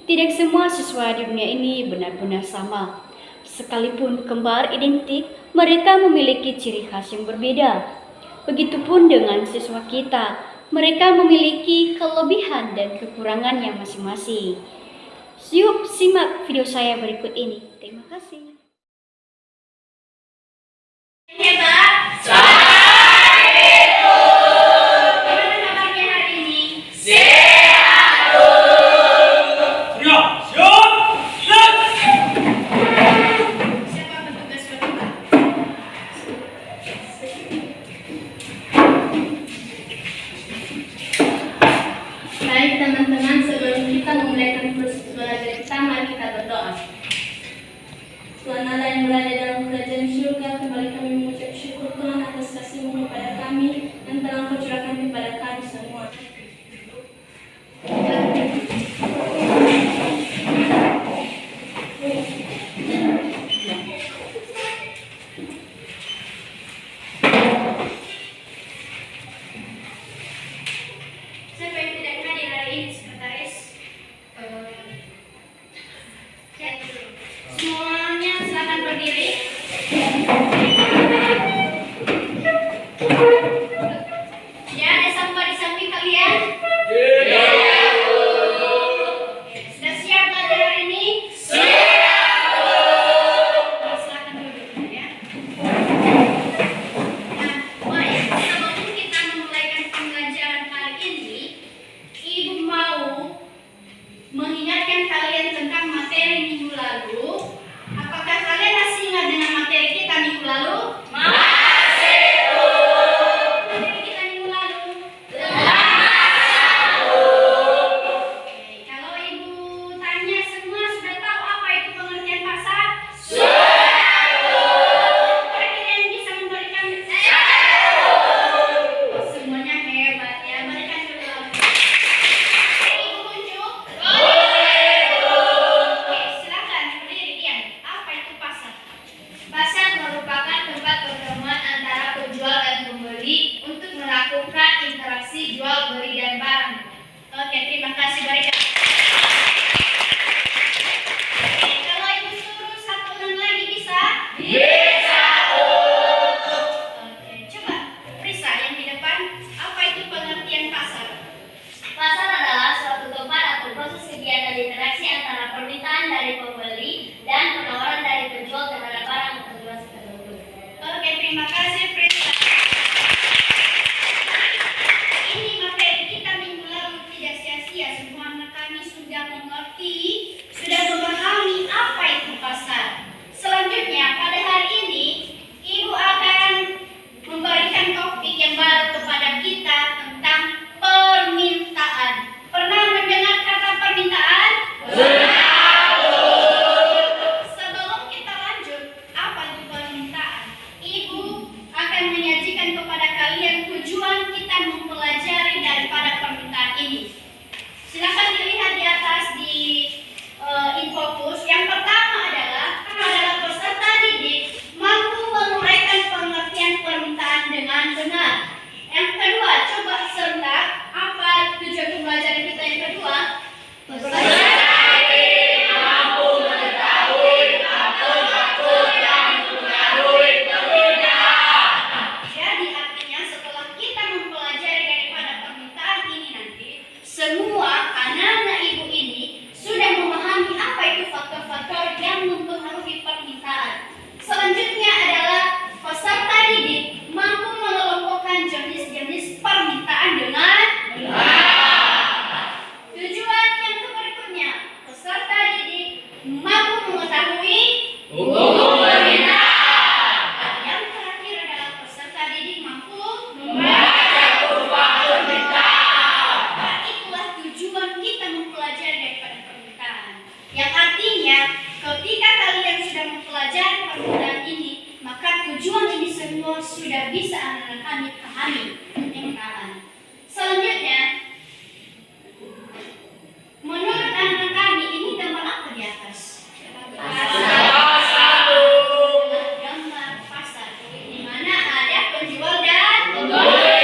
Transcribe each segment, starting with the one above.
Tidak semua siswa di dunia ini benar-benar sama. Sekalipun kembar identik, mereka memiliki ciri khas yang berbeda. Begitupun dengan siswa kita, mereka memiliki kelebihan dan kekurangannya masing-masing. Yuk simak video saya berikut ini. Terima kasih. Baik teman-teman, sebelum kita memulai proses belajar kita, mari kita berdoa. Tuhan Allah yang berada dalam kerajaan surga, kembali kami mengucap syukur Tuhan atas kasih-Mu kepada kami yang telah Kau curahkan kepada kami semua. Siapa yang tidak hadir hari ini, sekretaris? Semuanya silakan berdiri. Ya, ada sampah di samping kalian? Sudah siap belajar hari ini? Silakan duduk ya. Nah, baik, sebelum kita memulaikan pembelajaran hari ini, Ibu mau mengingatkan kalian tentang materi minggu lalu. Apakah kalian masih ingat dengan materi kita minggu lalu? Materi kita minggu lalu? Oke, kalau Ibu tanya semua sudah tahu apa itu pengertian pasar? Kira-kira yang bisa memberikan? Oh, semuanya hebat ya. Berikan dulu. Ibu kunjuk. Oke, silakan berdiri Dian. Apa itu pasar? Pasar merupakan tempat pertemuan antara penjual dan pembeli untuk melakukan interaksi jual beli dan barang. Oke, terima kasih. Berikan. Oke, kalau Ibu suruh satu ulang lagi bisa? Oke, coba Risa yang di depan. Apa itu pengertian pasar? Pasar adalah suatu tempat atau proses kegiatan interaksi antara permintaan dari pembeli dan penawaran dari penjual terhadap barang atau jasa tertentu. Oke, terima kasih Risa. Ini materi kita minggu lalu tidak sia-sia. Semua anak kami sudah mengerti, sudah memahami apa itu pasar. Selanjutnya, pada hari ini, Ibu akan memberikan topik yang baru kepada kita tentang permintaan. Pernah mendengar kata permintaan? Sebelum kita lanjut, apa itu permintaan? Ibu akan menyajikan kepada kalian tujuan kita mempelajari daripada permintaan ini. Silakan dilihat di atas di Infocus. Yang pertama adalah peserta didik mampu menguraikan pengertian permintaan dengan benar. Yang kedua, coba serentak apa tujuan pembelajaran kita yang kedua? Jadi artinya setelah kita mempelajari daripada permintaan ini nanti, semua anak-anak ibu ini sudah memahami apa itu faktor-faktor yang mempengaruhi permintaan. Selanjutnya adalah peserta didik mampu mengelompokkan jenis-jenis permintaan dengan tujuan yang berikutnya, peserta didik mampu mengetahui yang terakhir adalah peserta didik mampu Nah, itulah tujuan kita mempelajari daripada permintaan. Yang artinya, ketika kalian sudah mempelajari permintaan ini, maka tujuan ini semua sudah bisa anak-anak kami pahami. Selanjutnya, menurut anak-anak kami, ini gambar apa di atas? Gambar pasar, di mana ada penjual dan pembeli.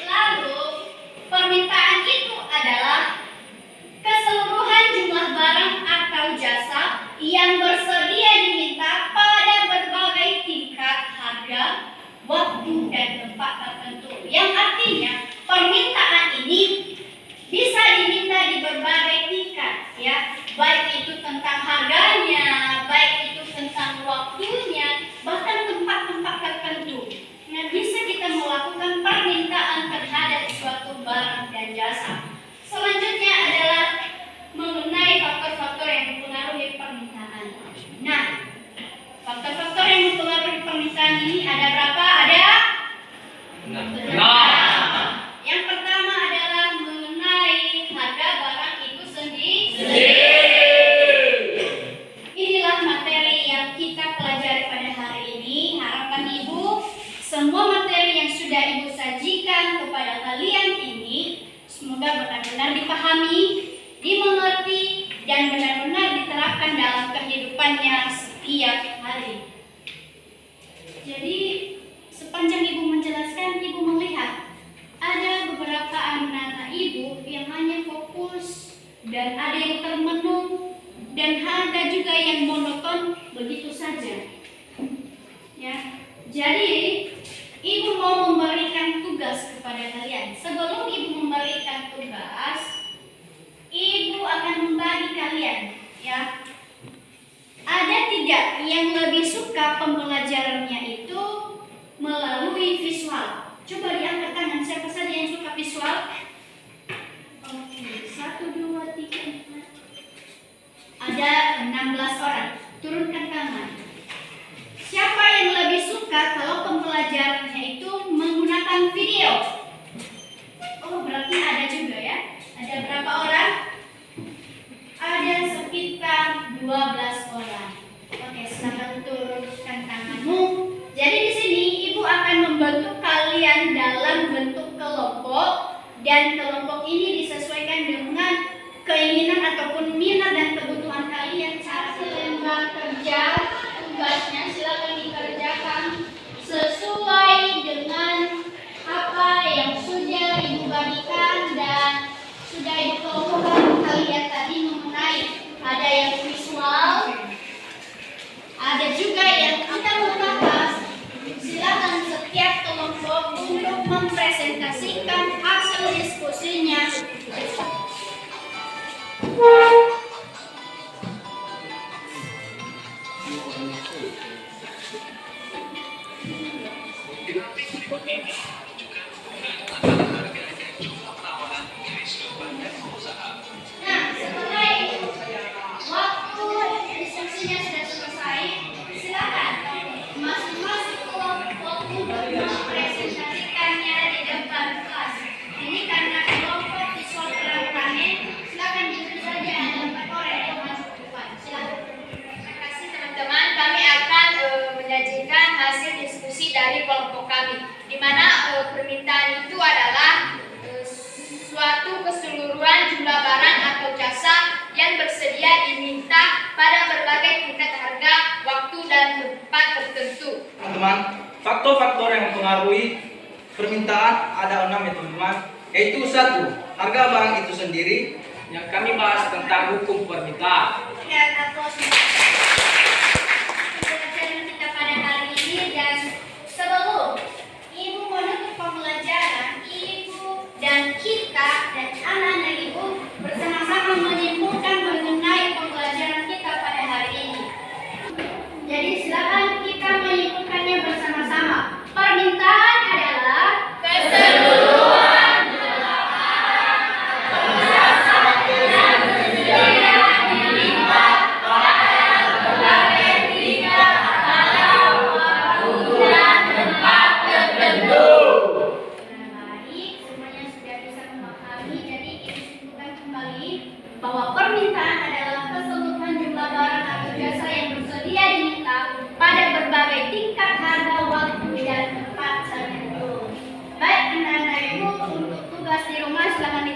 Lalu permintaan itu adalah keseluruhan yang bersedia diminta pada berbagai tingkat harga, waktu, dan tempat tertentu. Yang artinya permintaan ini bisa diminta di berbagai tingkat, ya, baik itu tentang harganya, baik itu tentang waktunya, bahkan tempat-tempat tertentu. Nah, bisa kita melakukan permintaan terhadap suatu barang dan jasa. Selanjutnya adalah mengenai faktor-faktor yang mempengaruhi permintaan. Nah, faktor-faktor yang mempengaruhi permintaan ini ada berapa? Ada? Yang pertama adalah mengenai harga barang itu sendiri. Inilah materi yang kita pelajari pada hari ini. Harapan Ibu, semua materi yang sudah Ibu sajikan kepada kalian ini semoga benar-benar dipahami, dimengerti, dan benar-benar diterapkan dalam kehidupannya setiap hari. Jadi, sepanjang Ibu menjelaskan, Ibu melihat ada beberapa anak-anak Ibu yang hanya fokus dan ada yang termenung dan ada juga yang monoton begitu saja. Ya, jadi Ibu mau memberikan tugas kepada kalian. Sebelum Ibu memberikan tugas, Ibu akan membagi kalian, ya. Ada 3 yang lebih suka pembelajarannya itu melalui visual. Coba diangkat tangan siapa saja yang suka visual. Oke, 1, 2, 3, 4. Ada 16 orang. Turunkan tangan. Siapa yang lebih suka kalau pembelajarannya itu menggunakan video? Oh, berarti ada juga ya. Ada berapa orang? Ada sekitar 12 orang. Oke, silakan turunkan tanganmu. Jadi di sini Ibu akan membentuk kalian dalam bentuk kelompok, dan kelompok ini disesuaikan dengan keinginan ataupun minat dan kebutuhan kalian. Cara lembar kerja tugasnya silakan dikerjakan sesuai dengan apa yang sudah Ibu bagikan dan sudah Ibu kelompokkan kalian tadi mengenai ada yang visual, ada juga yang kita membahas. Silakan setiap kelompok untuk mempresentasikan hasil diskusinya. Nah, setelah itu, waktu diskusinya sudah selesai, silakan masing-masing kelompok mempresentasikannya di depan kelas. Ini karena kelompok visual terang-terangnya, silakan jujur saja ada 4 orang yang masuk ke depan. Silakan. Terima kasih teman-teman. Kami akan menyajikan hasil diskusi dari kelompok kami, di mana permintaan itu adalah suatu keseluruhan jumlah barang atau jasa yang bersedia diminta pada berbagai tingkat harga, waktu, dan tempat tertentu. Teman-teman, faktor-faktor yang mempengaruhi permintaan ada 6 ya teman-teman. Yaitu 1, harga barang itu sendiri. Yang kami bahas tentang hukum permintaan. Dan aplaus pembelajaran kita pada hari ini. Dan sebelum Ibu menutup pembelajaran, Ibu dan kita dan anak-anak Ibu bersama-sama menyimpulkan mengenai pembelajaran kita pada hari ini. Jadi silakan kita menyimpulkannya bersama-sama. Permintaan adalah keseluruhan bahwa permintaan adalah keseluruhan jumlah barang atau jasa yang bersedia diminta pada berbagai tingkat harga, waktu, dan tempat tertentu. Baik anak-anak Ibu, untuk tugas di rumah silakan